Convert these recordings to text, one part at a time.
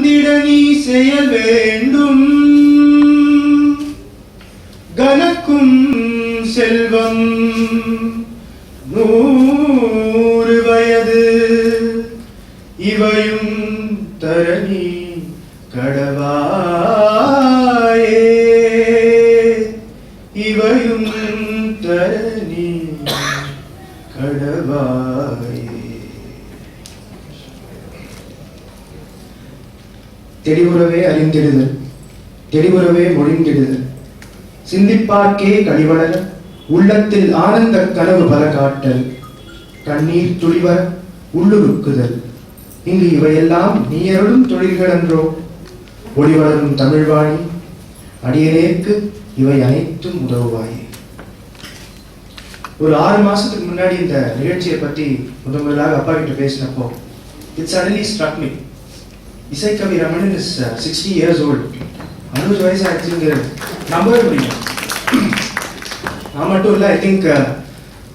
வந்திட நீ செய்ய வேண்டும். கனக்கும் செல்வம் 100 வயது இவையும் தரணி கடவாயே, இவையும் தரணி கடவாயே. தெளிவுறவே அறிந்திடுதல், தெளிவுறவே மொழிந்திடுதல், சிந்திப்பார்க்கே கழிவளர உள்ளத்தில் ஆனந்த கனவு பல காட்டல், கண்ணீர் துளிவர உள்ளுருக்குதல். இங்கு இவையெல்லாம் நீயருளும் தொழில்கள் என்றோ. ஒளிவளரும் தமிழ்வாணி அடியனேற்கு இவை அனைத்தும் உதவுவாயே. ஒரு 6 மாசத்துக்கு முன்னாடி இந்த நிகழ்ச்சியை பற்றி முதலாக அப்பா கிட்ட பேசினப்போ it suddenly struck me. Isaikkavi Ramanan is 60 years old. 60 வயசு ஆச்சுங்க நம்பவே முடியும். நான் மட்டும் இல்லை, ஐ திங்க்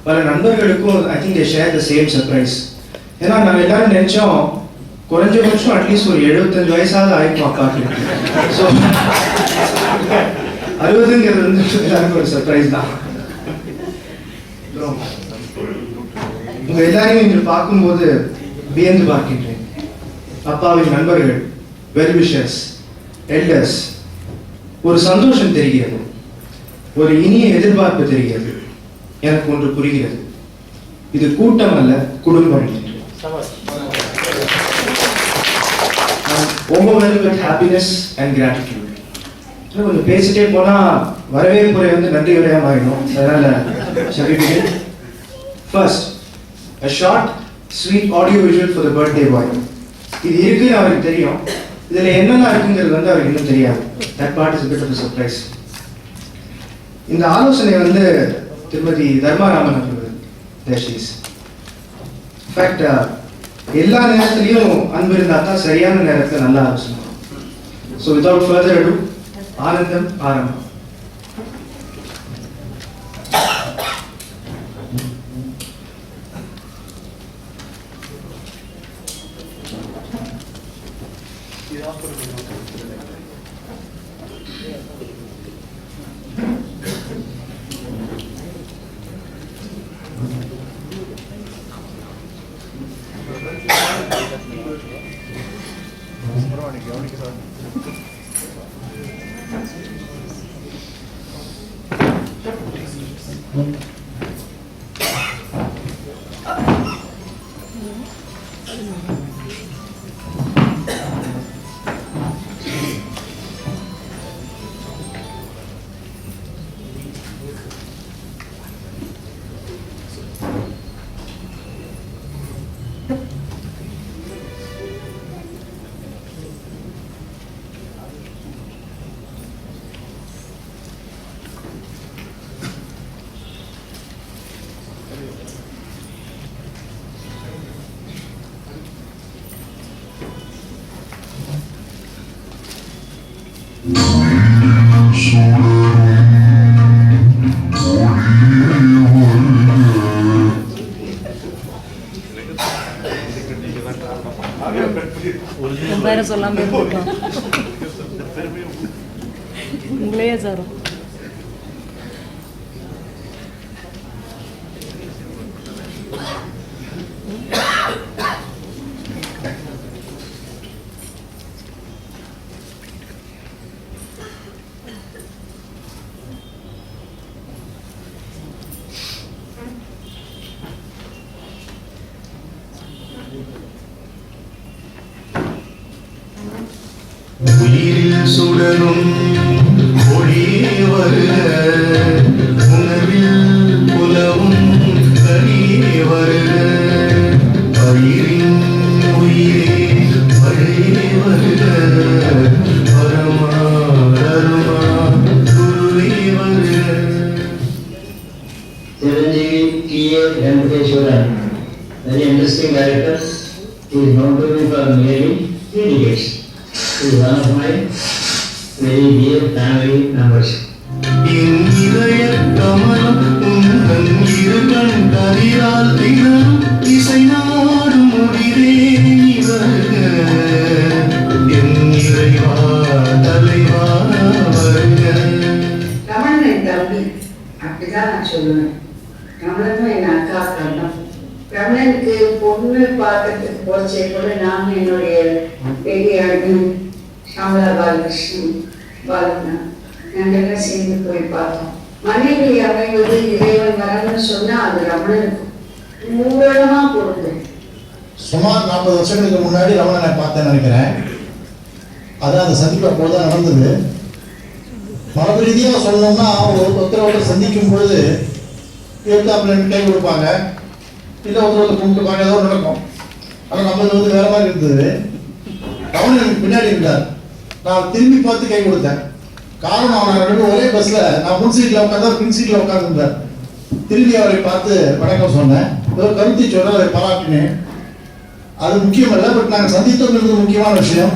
பல நண்பர்களுக்கும் I think they share the same surprise. ஏன்னா நாங்கள் எல்லாரும் நினைச்சோம் குறைஞ்சபட்சம் அட்லீஸ்ட் ஒரு 75 வயசாவது ஆயிருக்கும் அப்பாக்கு. ஸோ 60ங்கிறது வந்து எல்லாருக்கும் ஒரு சர்ப்ரைஸ் தான். உங்க எல்லாரையும் இன்று பார்க்கும்போது வியந்து பார்க்கின்றேன். அப்பாவின் நண்பர்கள், வெல்விஷர்ஸ், எல்டர்ஸ், ஒரு சந்தோஷம் தெரிகிறது, ஒரு இனிய எதிர்பார்ப்பு தெரிகிறது. எனக்கு ஒன்று புரிகிறது, இது கூட்டம் அல்ல குடும்பம் என்று. overwhelmed with happiness and gratitude. கொஞ்சம் பேசிட்டே போனா வரவேற்புரை வந்து நன்றி உரையா மாறிடும். அதனால shall we begin? First, a short sweet audio visual for the birthday boy. இது இருக்குன்னு அவருக்கு தெரியும், இதுல என்னெல்லாம் இருக்குங்கிறது வந்து அவருக்கு இன்னும் தெரியாது. That part is a bit of a surprise. இந்த ஆலோசனை வந்து திருமதி தர்மாராமன் அவர்கள். There she is. In fact, எல்லா நேரத்திலையும் அன்பு இருந்தா தான் சரியான நேரத்தில் நல்ல ஆலோசனை. So without further ado, ஆனந்தம் ஆரம்பம். வேற சொல்லாம உங்களே சாரும் உயிரில் சுடரும் ஒளியே வருக, உணர்வில் புலவும் கனியே வருக, பயிரின் உயிரே மழையே வருக, பரமா தருமா குருவே வருக. Chiranjeevi K.A. Venkateswaran, very interesting director. He is known to me for nearly 3 decades. He is one of my very dear family members. என் இதய கமலம் உந்தன் இரு கண் கதிரால் திகழும் இசை நாடும் உயிரே வருக, என் சொல்லுவேன். ரமணனும் என் அக்கா தான். ரமணனுக்கு பொண்ணு பார்க்கறதுக்கு போச்சே கூட நானும் என்னுடைய பெரிய அண்ணன் ஷாமலா பாலகிருஷ்ணன் பாலண்ணா நாங்கெல்லாம் சேர்ந்து போய் பார்த்தோம். மனைவி அமைவது இறைவன் வரணும்னு சொன்னா அது ரமணனுக்கு மூலமா பொருள். சுமார் 40 வருஷங்களுக்கு முன்னாடி ரமணனை பார்த்தேன்னு நினைக்கிறேன். அதான் அந்த சந்திப்பு அப்போதான் நடந்தது. மரபு ரீதியாக சொல்லணும்னா ஒருத்தரோட சந்திக்கும் பொழுது எழுத்தாப்புல கை கொடுப்பாங்க, இல்லை ஒருத்தர் கும்பிட்டுப்பாங்க, ஏதோ நடக்கும். ஆனால் நம்மளுக்கு வந்து வேற மாதிரி இருந்தது. ரமணன் எனக்கு பின்னாடி இருந்தார். நான் திரும்பி பார்த்து கை கொடுத்தேன். காரணம் அவன் ரெண்டு ஒரே பஸ்ல நான் முன் சீட்ல உட்காந்து பின் சீட்ல உட்காந்துருந்தார். திரும்பி அவரை பார்த்து வணக்கம் சொன்னேன். ஏதோ கருத்தை சொல்ல அவரை பாராட்டினேன். அது முக்கியம் இல்லை, பட் நாங்கள் சந்தித்தோங்கிறது முக்கியமான விஷயம்.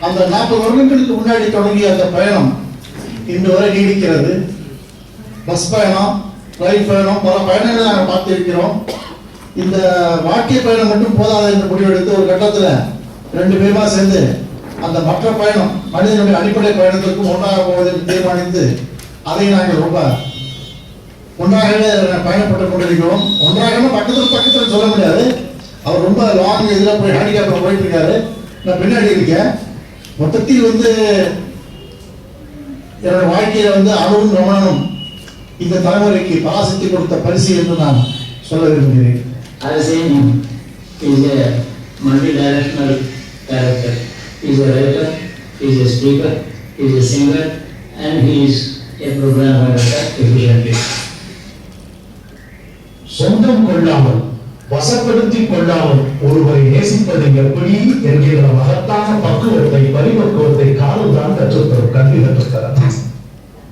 அந்த 40 வருடங்களுக்கு முன்னாடி தொடங்கிய அந்த பயணம் இன்று வரை நீடிக்கிறது. பஸ் பயணம், ரயில் பயணம், பல பயணங்களை நாங்கள் பார்த்து இருக்கிறோம். இந்த வாழ்க்கை பயணம் மட்டும் போதாது என்று முடிவெடுத்து ஒரு கட்டத்தில் 2 பேருமா சேர்ந்து அந்த மற்ற பயணம், மனிதனுடைய அடிப்படை பயணத்திற்கும் ஒன்றாக போவதற்கு தீர்மானித்து அதை நாங்கள் ரொம்ப ஒன்றாகவே பயணப்பட்டுக் கொண்டிருக்கிறோம். ஒன்றாக பக்கத்தில் சொல்ல முடியாது. அவர் ரொம்ப லாங் இதில் போய் ஹேண்டிகேப்ல போயிட்டு இருக்காரு, நான் பின்னாடி இருக்கேன். மொத்தத்தில் வந்து என்னோட வாழ்க்கையில வந்து அணுவும் ரமணனும் இந்த தலைமுறைக்கு பராசக்தி கொடுத்த பரிசு என்று நான் சொல்ல விரும்புகிறேன். He is a multi-directional character. He is a writer, he is a speaker, he is a singer, and he is a programmer efficiently. சொந்தம் கொள்ளாமல் வசப்படுத்திக் கொள்ளாமல் ஒருவரை நேசிப்பது எப்படி என்கிற மகத்தான பக்குவத்தை பரிபக்குவத்தை காலம் தான் கற்றுத்தரும், கல்வி கற்றுத்தர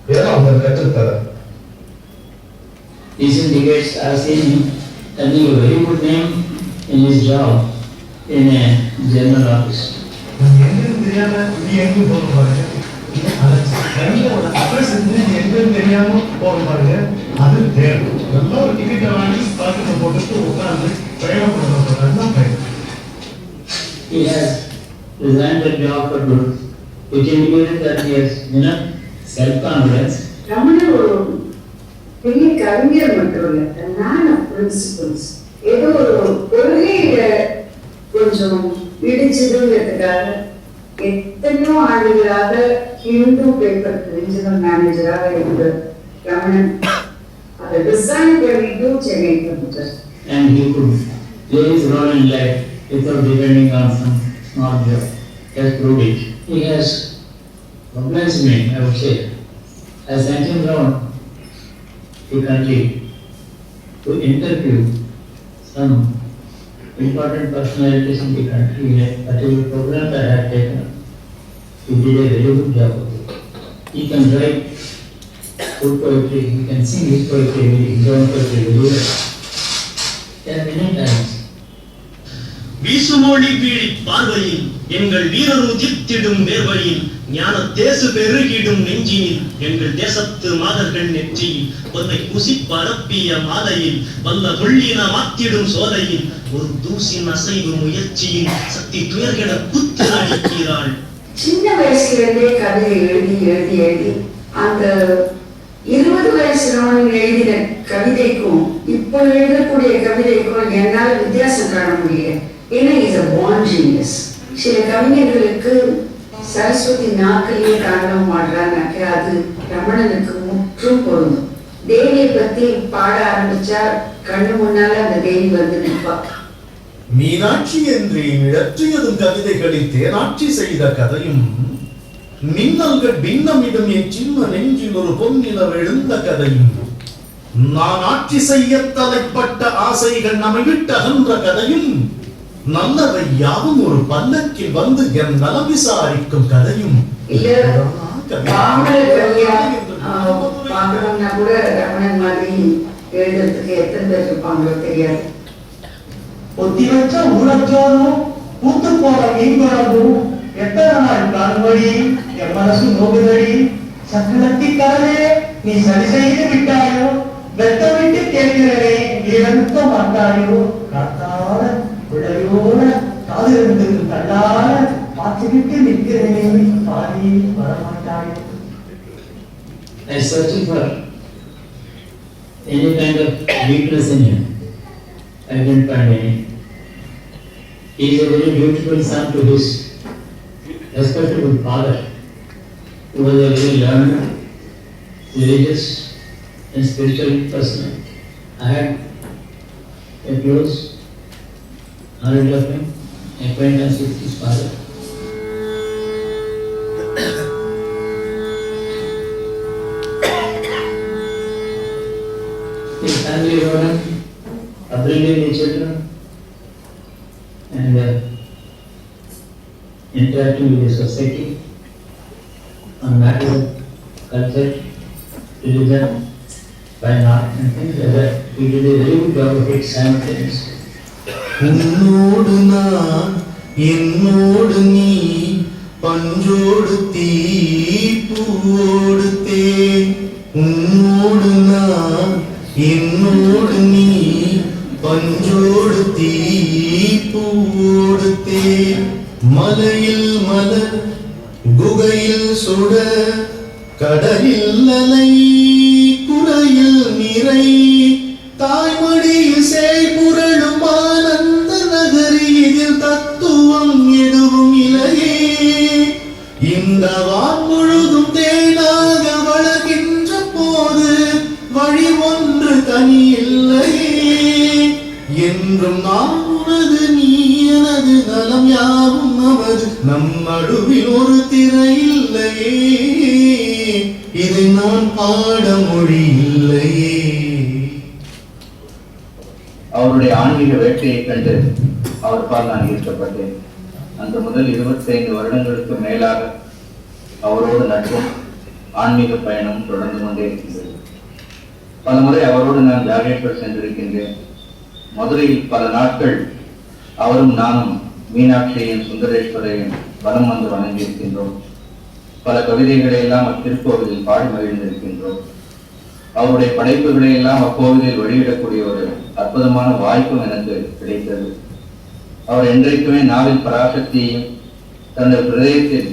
வேற அவர் கற்றுத்தர. Recent decades I have seen him having a very good name in his job in a general office. எங்களுக்கு தெரியாம நீ எங்க போக பாருங்க, எங்களுக்கு தெரியாம போக பாருங்க. அது தேவை. நல்ல ஒரு டிக்கெட்டை வாங்கி பார்த்து போட்டு உட்கார்ந்து பயணம் பண்ண பயணம். He has resigned the job for good, which indicated that he has enough self-confidence. Ramanan ஒரு பெரிய கவிஞர் மட்டும் இல்லை, நான் பிரின்சிபல்ஸ் ஏதோ ஒரு கொள்கையில கொஞ்சம் இடிச்சதுங்கிறதுக்காக எத்தனையோ ஆண்டுகளாக ஹிந்து பேப்பர் பிரின்சிபல் மேனேஜராக இருந்த ரமணன் அதை ரிசைன் பண்ணிட்டு சென்னைக்கு வந்துட்டார். And he could play his role in life without depending on some small job. He has proved it. He has obliged me, I would say. I sent him round to country to interview some important personalities in the country in a particular program that I had taken. He did a very good job of it. He can write good poetry, he can sing his poetry, his own poetry very well. There are many times. வீசுமொழி வீழி பார்வையில் எங்கள் வீரருதித்திடும் வேர்வையில் ஞான தேசு பெருகிடும் நெஞ்சினில் எங்கள் தேசத்து மாதர்கள் நெற்றியில் ஒன்றை குசி பரப்பிய மாலையில் வல்ல கொள்ளின மாத்திடும் சோலையில் ஒரு தூசின் அசைவு முயற்சியில் சக்தி துயர்கிட குத்து அடிக்கிறாள். சின்ன வயசுலேருந்தே கவிதை எழுதி எழுதி எழுதி அந்த 20 வயசு ரமணன் எழுதின கவிதைக்கும் இப்போ எழுதக்கூடிய கவிதைக்கும் என்னால் வித்தியாசம் காண முடியல. ஏன்னா இஸ் a born genius. சில கவிஞர்களுக்கு சரஸ்வதி நாக்கிலேயே தாண்டவம் ஆடுறாங்க, அது ரமணனுக்கு முற்றும் பொருந்தும். தேவியை பத்தி பாட ஆரம்பிச்சா கண்ணு முன்னால அந்த தேவி வந்து நிற்பா. மீனாட்சி என்று இழற்றியதும் கவிதைகளில் தேனாட்சி செய்த கதையும் மின்னல்கள் பின்னமிடும் என் சின்ன நெஞ்சில் ஒரு பொன்னிலவு எழுந்த கதையும் நான் ஆட்சி செய்ய தலைப்பட்ட ஆசைகள் நம்மை விட்டு அகன்ற கதையும் நல்லவை யாவும் ஒரு பல்லக்கில் வந்து என் நலம் விசாரிக்கும் கதையும். பாக்கணும்னா கூட ரமணன் மாதிரி எழுதுறதுக்கு எத்தனை பேர் இருப்பாங்களோ தெரியாது. ஒத்தி வச்ச உலச்சோரும் பூத்து போற மீன்குழம்பும் எத்தனை நாள் கால்வழி என் மனசு நோகுதடி சக்கரத்திக்காரே நீ சரி செய்து விட்டாயோ வெத்த விட்டு கேட்கிறனே இழக்க மாட்டாயோ காத்தால விடையோட காதிலிருந்து தள்ளால பார்த்துக்கிட்டு நிற்கிறனே பாதி வரமாட்டாயோ. I searched for any kind of weakness in him. I didn't find any. He is a very beautiful son to his respectable father, who was a very learned, religious and spiritual person. I had a close knowledge of him, acquaintance with his father. His family were upbringing the children and interacting with the society on matters of culture, religion, fine art and things like that. He did a very good job of it simultaneously. உன்னோடு நான் என்னோடு நீ பஞ்சோடு தீ பூவோடு தேன் உன்னோடு நான் என்னோடு நீ பஞ்சோடு தீ பூவோடு தேன் மலையில் மலர் குகையில் சுட கடலில் அலை குறையில் நிறை தாய்மடியில் சேய் புரளும் ஆனந்த நகரி இதில் தத்துவம் எதுவும் இல்லையே இந்த வான் முழுதும் தேனாக வளர்கின்ற போது வழி ஒன்று தனி இல்லையே என்றும் நான் உனது நீ எனது நலம் யாவும் நமது நம் நடுவில் ஒரு திரை இல்லையே இதை நான் பாட மொழி இல்லையே. அவருடைய ஆன்மீக வேட்கையை கண்டு அவர்பால் நான் ஈர்க்கப்பட்டேன். அந்த முதல் 25 வருடங்களுக்கு மேலாக அவரோடு நட்பும் ஆன்மீக பயணமும் தொடர்ந்து கொண்டே இருக்கின்றது. பல முறை அவரோடு நான் ஜாகேஸ்வர் சென்றிருக்கின்றேன். மதுரையில் பல நாட்கள் அவரும் நானும் மீனாட்சியையும் சுந்தரேஸ்வரையும் வலம் வந்து வணங்கியிருக்கின்றோம். பல கவிதைகளை எல்லாம் அத்திருக்கோவிலில் பாடி மகிழ்ந்திருக்கின்றோம். அவருடைய படைப்புகளை எல்லாம் அக்கோவிலில் வெளியிடக்கூடிய ஒரு அற்புதமான வாய்ப்பும் எனக்கு கிடைத்தது. அவர் என்றைக்குமே நாவில் பராசக்தியையும் தனது பிரதேசத்தில்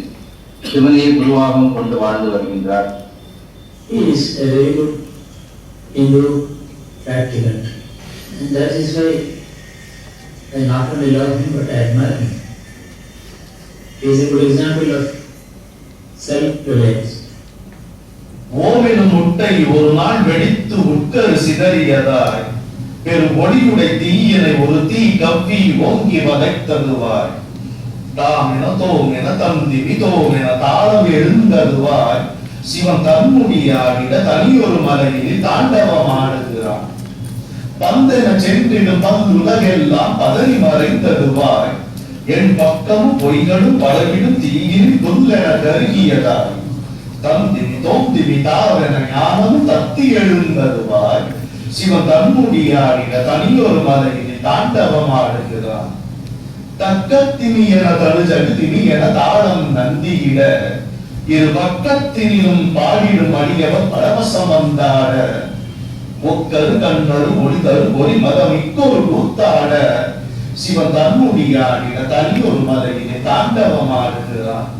சிவனையை குருவாகவும் கொண்டு வாழ்ந்து வருகின்றார். He is a very good Hindu practicant, and that is why I not only love him but I admire him. He is a good example of self-reliance. ஓமெனும் முட்டை ஒரு நாள் வெடித்து உட்கரு சிதறியதாய் பெரு ஒளியுடை தீயினை ஒரு தீ கவ்வி ஓங்கி வதைத்ததுவாய் தாம் என தோம் என தந்திவி தோம் என தாளம் எழுந்ததுவாய் சிவன் தன்முடியாடிட தனியொரு மலையில் தாண்டவம் ஆடுகிறான். பந்தென சென்றிடும் பந்துலகெல்லாம் பதறி மறைந்ததுவாய் என் பக்கமும் பொய்களும் பலவிடும் தீயில் புல்லென கருகியதாய் தந்திவி தோந்திவி தாவென ஞானமும் தத்தி எழுந்ததுவாய் சிவன் தன்முடியாடிட தனியொரு மலையில் தாண்டவம் ஆடுகிறான். தக்கத்தினி என தழுஜகுதினி என தாளம் நந்தியிட இரு பக்கத்தினிலும் பாடிடும் அடியவர் பரவசம் வந்தாட ஒக்கரு கண்ணரு ஒளிதரு ஒளி மதம் இக்கொரு கூத்தாட சிவன் தன்முடியாடிட தனியொரு மலையிலே தாண்டவம் ஆடுகிறான்.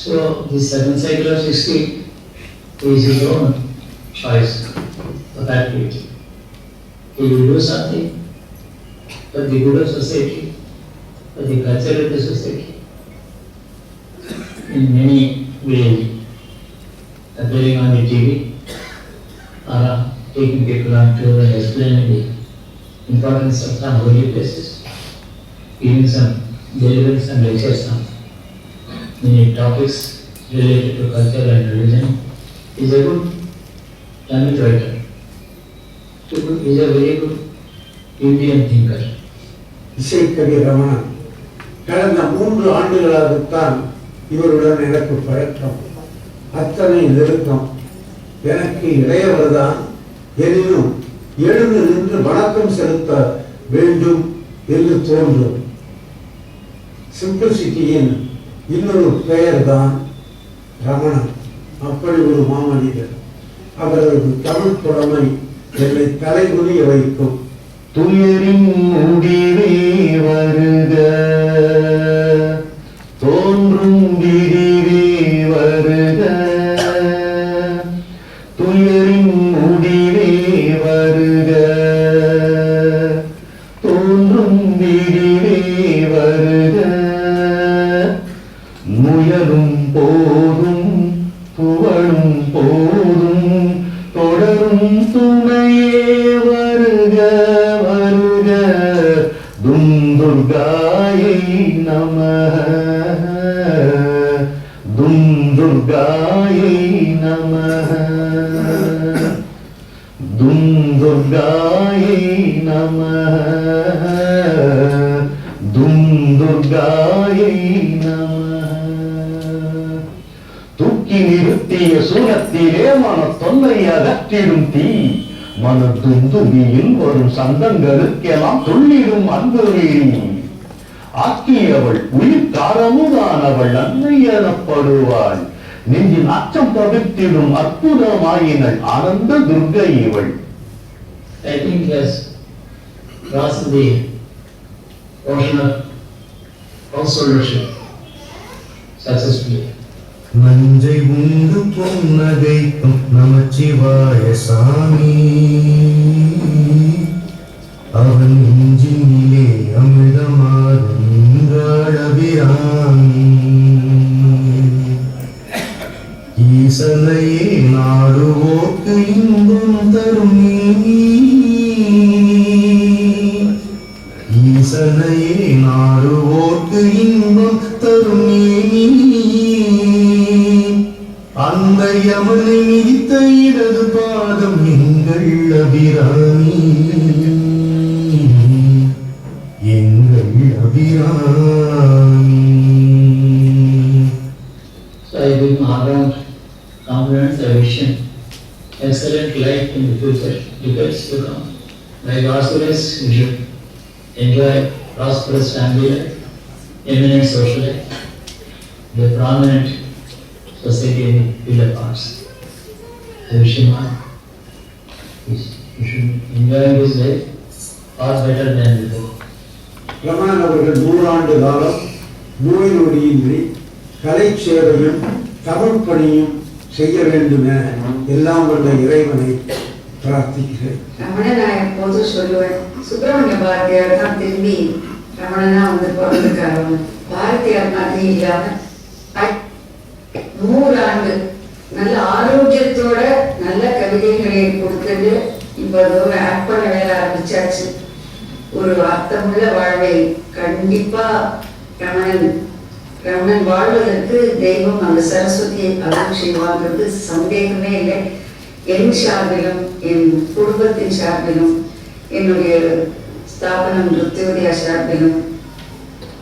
So this 7th cycle of 60 is his own choice of activity. He will do something for the good of society, for the culture of the society, in many ways, appearing on the TV, or taking people on tour and explaining the importance of some holy places, giving some deliverance and lectures on many topics related to culture and religion. He is a good Tamil writer. He is a very good Indian thinker. Isaikkavi Ramanan கடந்த 3 ஆண்டுகளாகத்தான் இவருடன் எனக்கு பழக்கம். அத்தனை நெருக்கம். எனக்கு இளையவர்தான். எனினும் எழுந்து நின்று வணக்கம் செலுத்த வேண்டும் என்று தோன்றும். சிம்பிளிசிட்டியின் இன்னொரு பெயர் தான் ரமணன். அப்படி ஒரு மாமனிதர். அவரது தமிழ் புலமை என்னை தலைகுனிய வைக்கும். துயரின் முடிவே வருக தோன்றும் விரிவே வருக துயரின் முடிவே முயலும் போதும் புகழும் போதும் தொடரும் துணையே வருக வருக தும் துர்காயை நமஹ தும் துர்காயை நமஹ தும் துர்காயை நமஹ தும் துர்காயை நமஹ. தூக்கி நிறுத்திய சூனத்திலே மன தொல்லை அகற்றிடும் தீ மன துந்துகியில் வரும் சந்தங்களுக்கெல்லாம் துள்ளிடும் அன்பு நீரி ஆக்கியவள் உயிர் காரமுதானவள் அன்னை எனப்படுவாள். நெஞ்சின் அச்சம் தவிர்த்திடும் அற்புதமாயினள் ஆனந்த துர்கை இவள். I think he has crossed the ocean of consolation successfully. நஞ்சை உண்டு பொன்னகைக்கும் நமச்சிவாய சாமி அவன் நெஞ்சினிலே அமிர்தமாகும் நின்றாழபிராமி ஈசனையே நாடுவோக்கு இன்பம் தரும் நீ ஈசனையே நாடுவோக்கு இன்பம் தரும் நீ அந்த யமனை மிதித்த இடது பாதம் எங்கள் அபிராமி எங்கள் Abirami. So I give Maharaj confidence, I wish him excellent life in the future, decades to come. Like God's grace, you should enjoy prosperous family life, eminent social life, the prominent society in the field of arts. I wish him all. You should enjoy his life far better than before. Ramanan அவர்கள் 100 ஆண்டு காலம் நோய் நொடியின்றி கலை சேவையும் தமிழ் பணியும் செய்ய வேண்டும் என எல்லாம் வல்ல இறைவனை பிரார்த்திக்கிறேன். ரமணன் நான் எப்போதும் சொல்லுவேன், சுப்பிரமணிய பாரதியார் தான் திரும்பி ரமணனா வந்து பிறந்திருக்காரு. பாரதியார் மாதிரி இல்லாம 100 ஆண்டு நல்ல ஆரோக்கியத்தோட நல்ல கவிதைகளை கொடுத்துட்டு இப்போ ஒரு ஆக்ட் பண்ண வேலை ஆரம்பிச்சாச்சு. ஒரு அர்த்தமுள்ள வாழ்வை கண்டிப்பா ரமணன் வாழ்வதற்கு தெய்வம் அந்த சரஸ்வதியை அருள் செய்வாங்கிறது சந்தேகமே இல்லை. என் சார்பிலும் என் குடும்பத்தின் சார்பிலும் என்னுடைய ஸ்தாபனம் நிருத்தியோதயா சார்பிலும்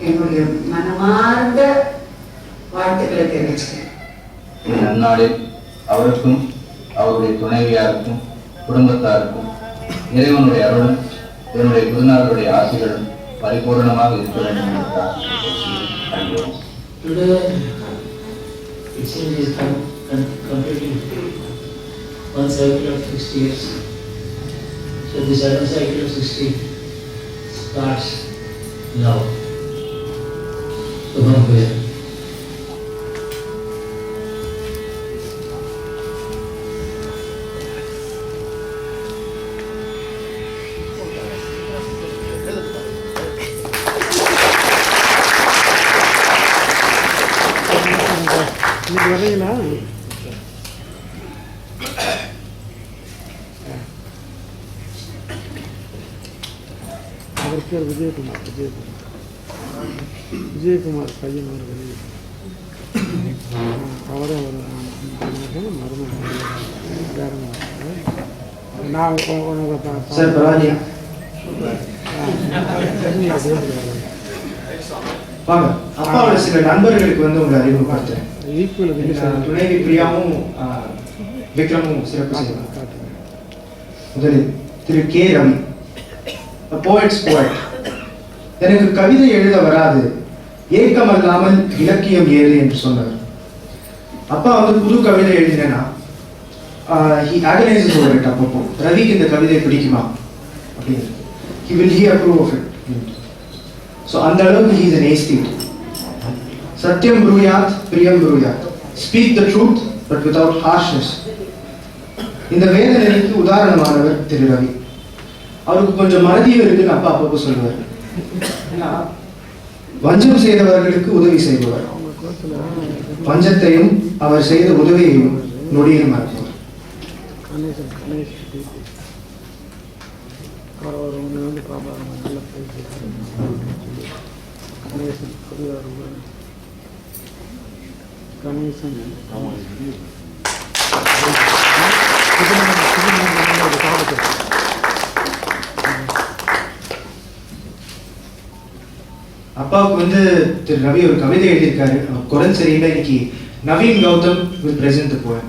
என்னுடைய மனமார்ந்த வாழ்த்துக்களை தெரிவிச்சுக்கிறேன். நன்னாளில் அவருக்கும் அவருடைய துணைவியாருக்கும் குடும்பத்தாருக்கும் இறைவனுடைய அருளும் என்னுடைய குருநாதருடைய ஆசைகளும் பரிபூர்ணமாக இருக்க வேண்டும் என்று பிரார்த்திக்கிறேன். Today, it seems is completing one cycle of 60 years. So the second cycle of 60 starts now. Shubham Bhuyat. வரீங்களா? அவர் பேர் விஜயகுமார் பையன் அவர் அவரே மருமகன் நான் சார் பரவாயில்லையா வாங்க. அப்பாவோட சில நண்பர்களுக்கு வந்து உங்களை அறிமுகப்படுத்துறேன். துணைவி பிரியாவும் விக்ரமும் சிறப்பு செய்வாங்க. முதலில் திரு கே ரவி, போயட்ஸ் போயட். எனக்கு கவிதை எழுத வராது, ஏக்கமல்லாமல் இலக்கியம் ஏறு என்று சொன்னார். அப்பா வந்து புது கவிதை எழுதினா he agonizes over it. அப்பப்போ ரவிக்கு இந்த கவிதை பிடிக்குமா அப்படின்னு he approve of it. So அந்த அளவுக்கு he is an aesthete. சத்யம் ப்ரூயாத் பிரியம் ப்ரூயாத், speak the truth but without harshness. இந்த வேத நெறிக்கு உதாரணமானவர் திரு ரவி. அவருக்கு கொஞ்சம் மறதியும் இருக்குன்னு அப்பா அப்பப்போ சொல்லுவார். வஞ்சம் செய்தவர்களுக்கு உதவி செய்பவர். பஞ்சத்தையும் அவர் செய்த உதவியையும் நொடியில் மறப்பவர். அப்பாவுக்கு வந்து திரு ரவி ஒரு கவிதை எழுதியிருக்காரு. அவர் குரல் சரியில்லை. இன்னைக்கு Naveen Gautham will present the poem.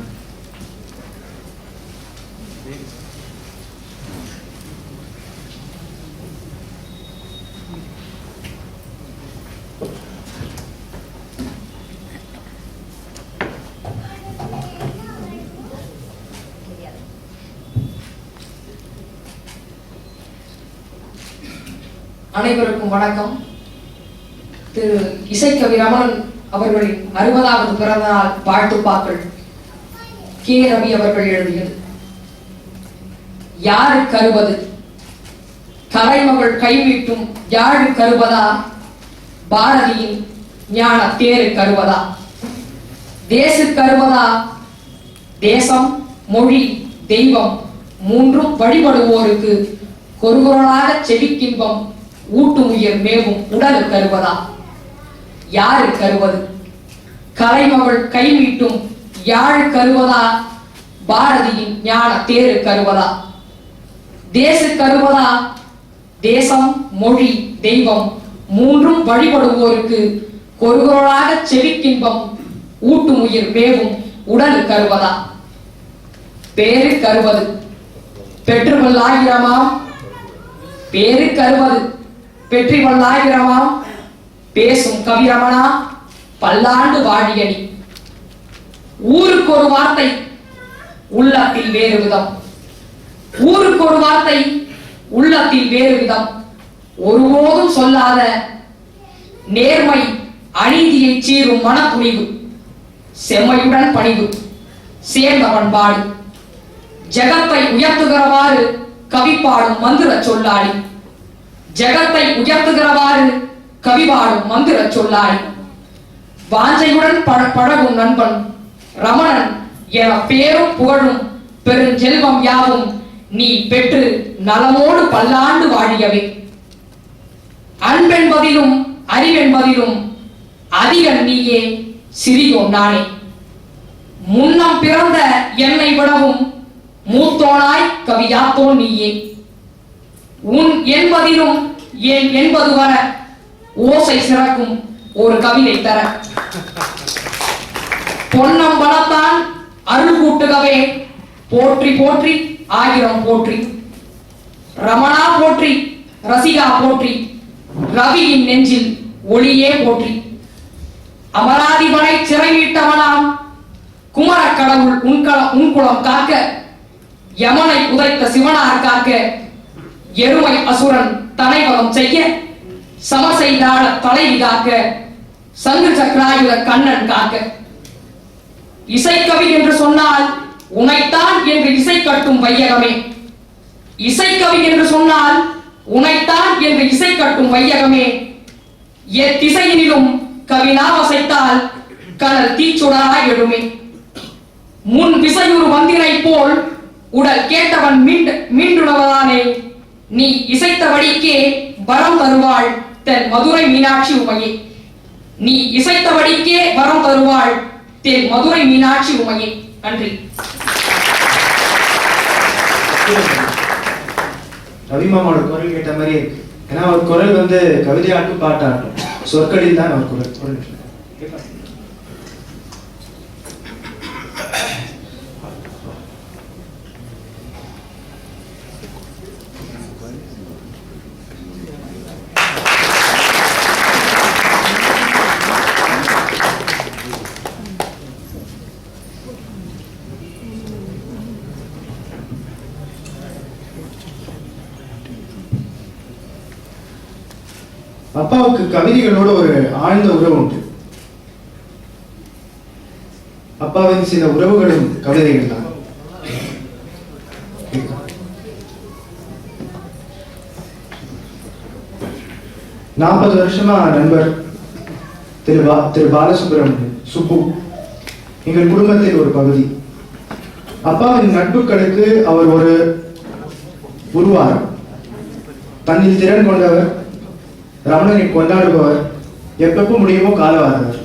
அனைவருக்கும் வணக்கம். திரு இசைக்கவி ரமணன் அவர்களின் 60வது பிறந்தநாள் வாழ்த்துப்பாக்கள் கே. ரவி அவர்கள் எழுதியது. யாரு கருவது கலைமகள் கைமீட்டும் யாழ் கருவதா, பாரதியின் ஞான தேரு கருவதா, தேசு கருவதா, தேசம் மொழி தெய்வம் மூன்றும் வழிபடுவோருக்கு கொருகுரலாக செவிக்கின்பம் ஊட்டுமுயிர் மேவும் உடல் கருவதா. யாரு கருவது கலைமகள் கைமீட்டும் யாழ் கருவதா, பாரதியின் ஞான தேரு கருவதா, தேசு கருவதா, தேசம் மொழி தெய்வம் மூன்றும் வழிபடுவோருக்கு கொருகுரலாக செவிக்கின்பம் ஊட்டுமுயிர் மேவும் உடல் கருவதா. பேரு கருவது பெற்றுவல்லாயிரமாம், பேரு கருவது பெற்றிவல்லாயிரமாம், பேசும் கவிரமணா பல்லாண்டு வாழியணி. ஊருக்கு ஒரு வார்த்தை உள்ளத்தில் வேறு விதம், ஊருக்கு ஒரு வார்த்தை உள்ளத்தில் வேறு விதம், ஒருபோதும் சொல்லாத நேர்மை அநீதியை சீரும் மனத்துணிவு, செம்மையுடன் பணிவு சேர்ந்த பண்பாடு, ஜகத்தை உயர்த்துகிறவாறு கவிப்பாடும் மந்திர சொல்லாளி, ஜகத்தை உயர்த்துகிறவாறு கவிபாடும் மந்திர சொல்லாளி, வாஞ்சையுடன் பழகும் நண்பன் ரமணன் என பேரும் புகழும் பெருஞ்செல்வம் யாவும் நீ பெற்று நலமோடு பல்லாண்டு வாழியவே. அன்பென்பதிலும் அறிவென்பதிலும் அதிகன் நீயே, சிறியோன் நானே. முன்னம் பிறந்த என்னை விடவும் மூத்தோனாய் கவியாத்தோன் நீயே. உன் என்பதிலும் ஏன் என்பது வர ஓசை சிறக்கும் ஒரு கவிதை தர. பொன்னம் பலத்தான் அருள் கூட்டுகவே, போற்றி போற்றி ஆயிரம் போற்றி. ரமணா போற்றி, ரசிகா போற்றி, ரவியின் நெஞ்சில் ஒளியே போற்றி. அமராதிபனை சிறை மீட்டவனாம் குமர கடவுள் உன்குளம் காக்க, யமனை உதைத்த சிவனார் காக்க, எருமை அசுரன் தனைவகம் செய்ய சமசெய்தாட தலைவி காக்க, சங்கு சக்கராயுத கண்ணன் காக்க. இசைக்கவி என்று சொன்னால் உனைத்தான் என்று இசை கட்டும் வையகமே, இசைக்கவி என்று சொன்னால் உனைத்தான் என்று இசை கட்டும் வையகமே. எத்திசையினிலும் கவினாவசைத்தால் கடல் தீச்சுடராய் எழுமே. முன் விசையுறு வந்தினை போல் உடல் கேட்டவன் மீண்டுணவதானே, நீ இசைத்தபடிக்கே வரம் தருவாள் தென் மதுரை மீனாட்சி உமையே. நீ இசைத்தபடிக்கே வரம் தருவாள் தென் மதுரை மீனாட்சி உமையே. நன்றி. ரவிமாமோட குரல் கேட்ட மாதிரி இருக்கு. ஏன்னா அவர் குரல் வந்து கவிதையாட்டும் பாட்டாட்டும் சொற்களில் தான் அவர் குரல். அப்பாவுக்கு கவிதைகளோட ஒரு ஆழ்ந்த உறவு உண்டு. அப்பாவின் சில உறவுகளும் கவிதைகள் தான். 40 வருஷமா நண்பர். திரு பாலசுப்ரமணியன் சுப்பு எங்கள் குடும்பத்தில் ஒரு பகுதி. அப்பாவின் நட்புகளுக்கு அவர் ஒரு உருவாரம். தன்னில் திறன் கொண்டவர், ரமணனை கொண்டாடுபவர், எப்பப்போ முடியுமோ காலவாதவர்.